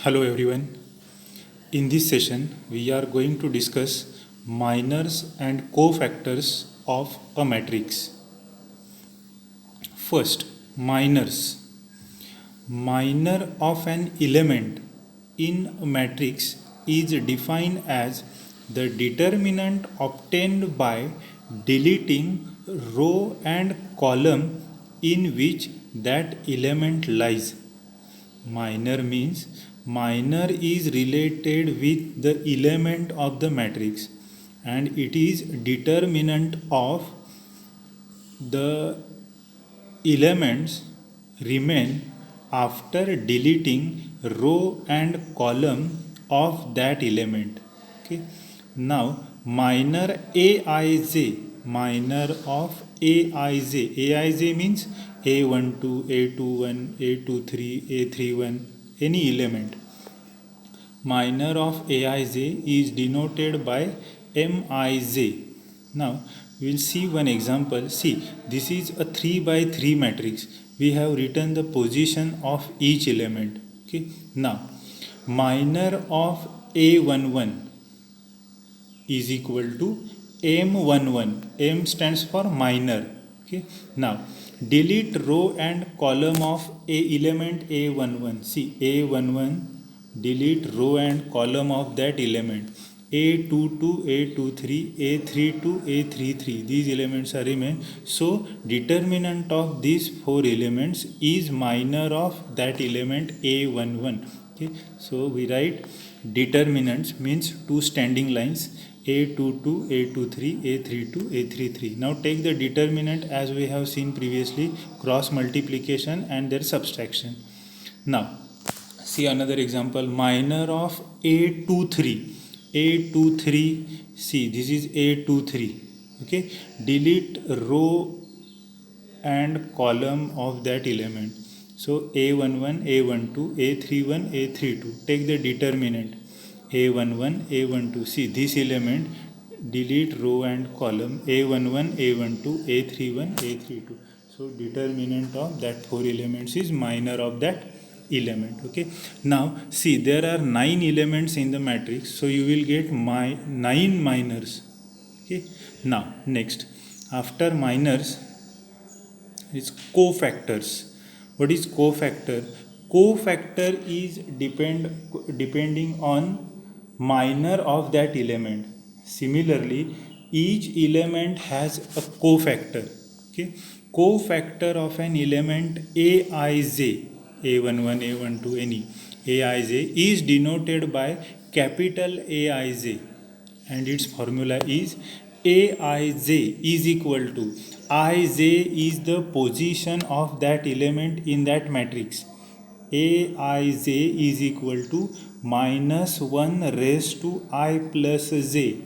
Hello everyone. In this session, we are going to discuss minors and cofactors of a matrix. First, minors. Minor of an element in a matrix is defined as the determinant obtained by deleting row and column in which that element lies. Minor means minor is related with the element of the matrix and it is determinant of the elements remain after deleting row and column of that element. Okay. Now minor Aij, minor of Aij. Aij means A12, A21, A23, A31, any element. Minor of Aij is denoted by Mij. Now we will see one example. See, this is a 3 by 3 matrix. We have written the position of each element. Okay. Now minor of A11 is equal to M11. M stands for minor. Okay. Now delete row and column of a element A11. See, A11, delete row and column of that element. A22, A23, A32, A33. These elements are remain. So determinant of these four elements is minor of that element A11. Okay. So we write determinants means two standing lines A22, A23, A32, A33. Now take the determinant as we have seen previously, cross multiplication and their subtraction. Now see another example, minor of A23. A23, see this is A23. Okay, delete row and column of that element. So A11, A12, A31, A32. Take the determinant A11, A12. See this element, delete row and column A11, A12, A31, A32. So determinant of that four elements is minor of that element. Okay. Now see there are 9 elements in the matrix. So you will get 9 minors. Okay. Now next, after minors is cofactors. What is cofactor? Cofactor is depending on minor of that element. Similarly, each element has a cofactor. Okay, cofactor of an element Aij, A11, A12, any Aij is denoted by capital Aij, and its formula is Aij is equal to Ij is the position of that element in that matrix. Aij is equal to minus 1 raised to I plus j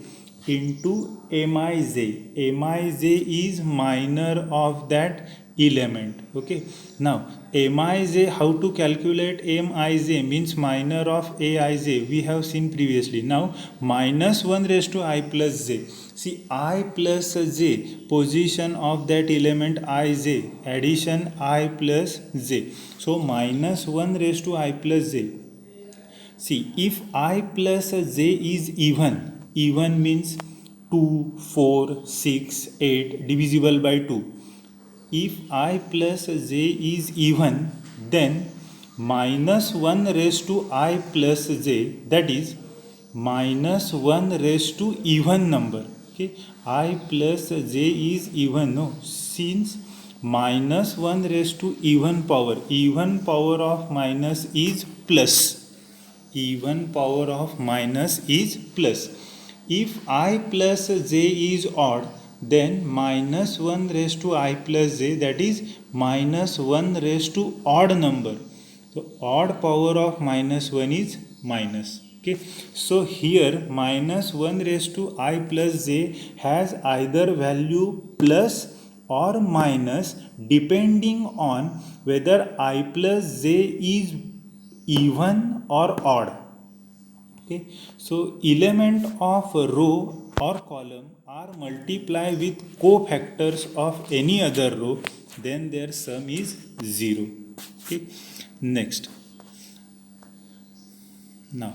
into Mij. Mij is minor of that element. Okay. Now Mij, how to calculate Mij means minor of Aij. We have seen previously. Now minus 1 raised to I plus j. See, I plus j, position of that element Ij, addition I plus j. So minus 1 raised to I plus j. See, if I plus j is even means 2, 4, 6, 8 divisible by 2. If I plus j is even, then minus 1 raised to I plus j, that is minus 1 raised to even number. Okay, I plus j is even, no, since minus 1 raised to even power of minus is plus, even power of minus is plus. If I plus j is odd, then minus 1 raised to I plus j, that is minus 1 raised to odd number. So odd power of minus 1 is minus. Okay. So here minus 1 raised to I plus j has either value plus or minus depending on whether I plus j is even or odd. Okay. So element of row or column are multiplied with cofactors of any other row, then their sum is 0. Okay. Next, Now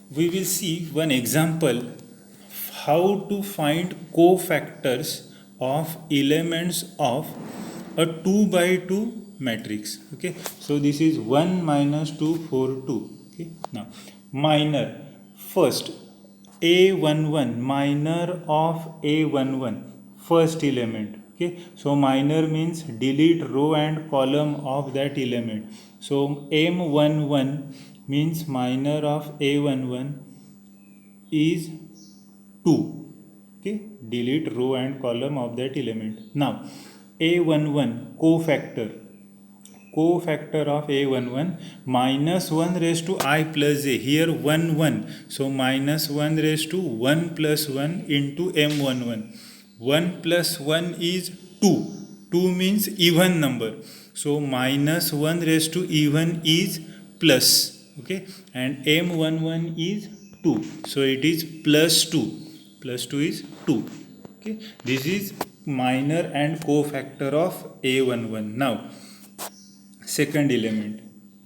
we will see one example how to find cofactors of elements of a 2 by 2 matrix. Okay, so this is 1 minus 2 4 2. Okay, now minor, first a11, minor of a11, first element. Okay, so minor means delete row and column of that element. So m11 means minor of a11 is 2. Okay, delete row and column of that element. Now a11 cofactor of a11, minus 1 raised to I plus j, here 1 1, so minus 1 raised to 1 plus 1 into m11. 1 plus 1 is 2. 2 means even number, so minus 1 raised to even is plus. Okay, and m11 is 2, so it is plus 2. Plus 2 is 2. Okay, this is minor and cofactor of a11. Now second element,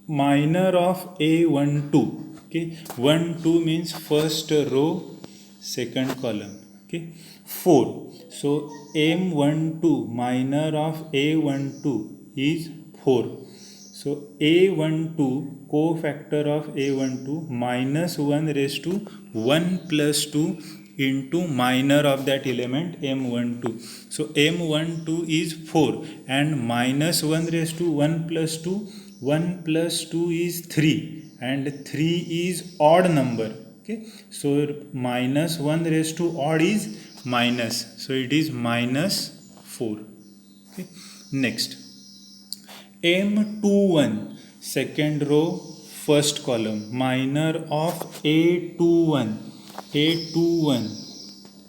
minor of a12. Okay, 1 2 means first row second column. Okay, 4, so m12 minor of a12 is 4. So a12 cofactor of a12 minus 1 raised to 1 plus 2 into minor of that element m12. So m12 is 4 and minus 1 raised to 1 plus 2, 1 plus 2 is 3 and 3 is odd number. Okay, so minus 1 raised to odd is minus, so it is minus 4. Okay, next m21, second row first column, minor of a21, a21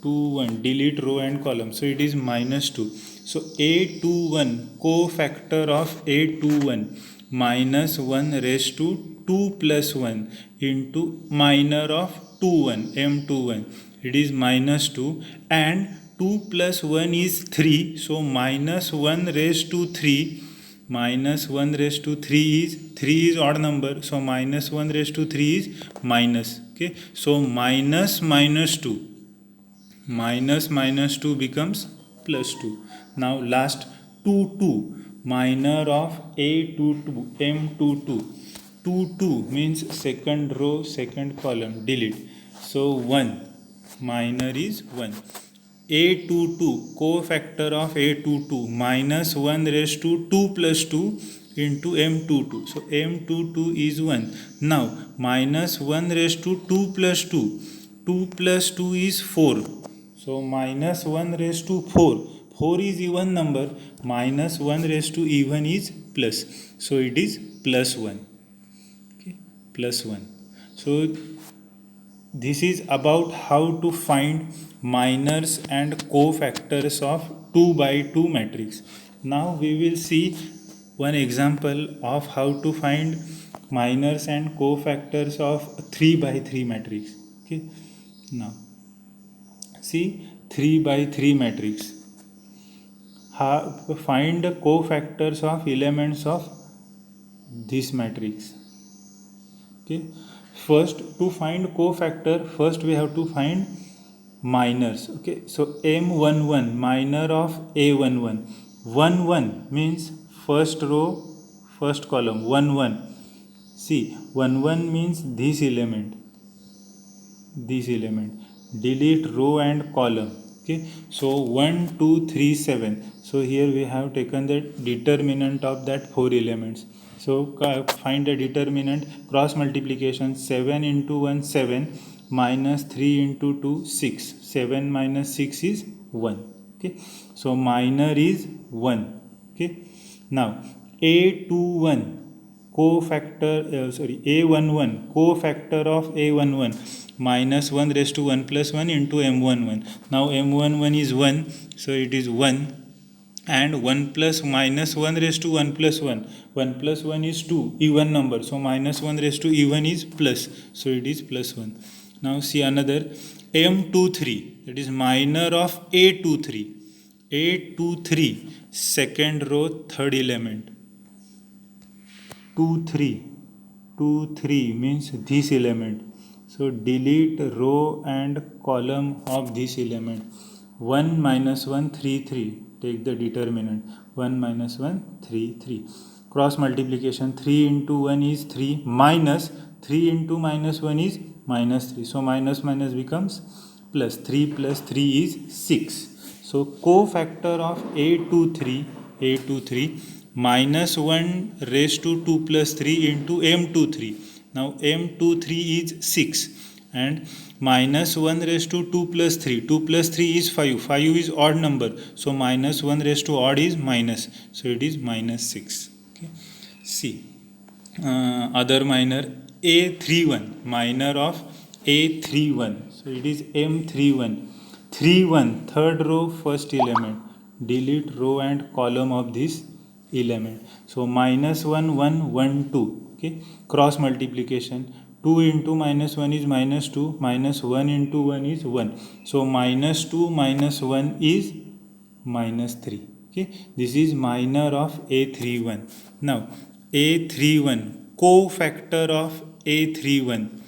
21, delete row and column, so it is minus 2. So a21 cofactor of a21 minus 1 raised to 2 plus 1 into minor of 21 m21, it is minus 2, and 2 plus 1 is 3, so minus 1 raised to 3, minus 1 raised to 3 is 3 is odd number, so minus 1 raised to 3 is minus. Okay, so minus minus 2, minus minus 2 becomes plus 2. Now last 2 2, minor of a22 m22, 2 2 means second row second column, delete, so 1, minor is 1. a22 cofactor of a22 minus 1 raised to 2 plus 2 into m22, so m22 is 1. Now minus 1 raised to 2 plus 2, 2 plus 2 is 4, so minus 1 raised to 4, 4 is even number, minus 1 raised to even is plus, so it is plus 1. Okay, plus 1. So this is about how to find minors and cofactors of 2 by 2 matrix. Now we will see one example of how to find minors and cofactors of 3 by 3 matrix. Okay, now see 3 by 3 matrix. Find the cofactors of elements of this matrix. Okay, first to find cofactor, first we have to find minors. Okay, so m11 minor of a11, 1 1 means first row first column, 1 1. See, 1 1 means this element, delete row and column. Okay, so 1 2 3 7, so here we have taken the determinant of that 4 elements. So find the determinant, cross multiplication, 7 into 1 7 minus 3 into 2 6, 7 minus 6 is 1. Okay, so minor is 1. Okay, now a21 cofactor, a11 cofactor of a11 minus 1 raised to 1 plus 1 into m11. Now m11 is 1, so it is 1, and 1 plus minus 1 raised to 1 plus 1, 1 plus 1 is 2, even number, so minus 1 raised to even is plus, so it is plus 1. Now see another m23, that is minor of a23, a23 second row third element, 2 3, 2, 3 means this element. So delete row and column of this element. 1 minus 1, 3, 3. Take the determinant. 1 minus 1, 3, 3. Cross multiplication. 3 into 1 is 3 minus 3 into minus 1 is minus 3. So minus minus becomes plus. 3 plus 3 is 6. So cofactor of A23 minus 1 raised to 2 plus 3 into M23. Now M23 is 6 and minus 1 raised to 2 plus 3. 2 plus 3 is 5. 5 is odd number. So minus 1 raised to odd is minus. So it is minus 6. Okay. C. Other minor A31. Minor of A31. So it is M31. 3, 1. Third row, first element. Delete row and column of this element. So minus 1, 1, 1, 2. Okay. Cross multiplication. 2 into minus 1 is minus 2. Minus 1 into 1 is 1. So minus 2 minus 1 is minus 3. Okay. This is minor of A31. Now A31. Cofactor of A31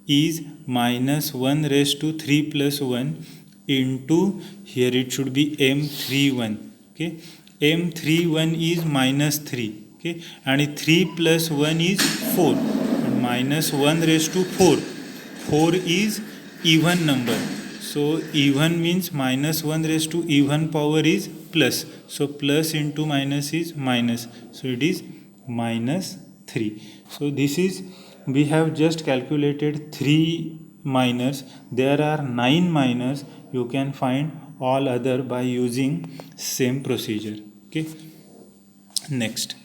is minus 1 raised to 3 plus 1 into, here it should be M31. Okay. M31 is minus 3. Okay. And 3 plus 1 is 4. And minus 1 raised to 4. 4 is even number. So even means minus 1 raised to even power is plus. So plus into minus is minus. So it is minus 3. So this is, we have just calculated 3 minors. There are 9 minors. You can find all other by using same procedure. Okay. Next.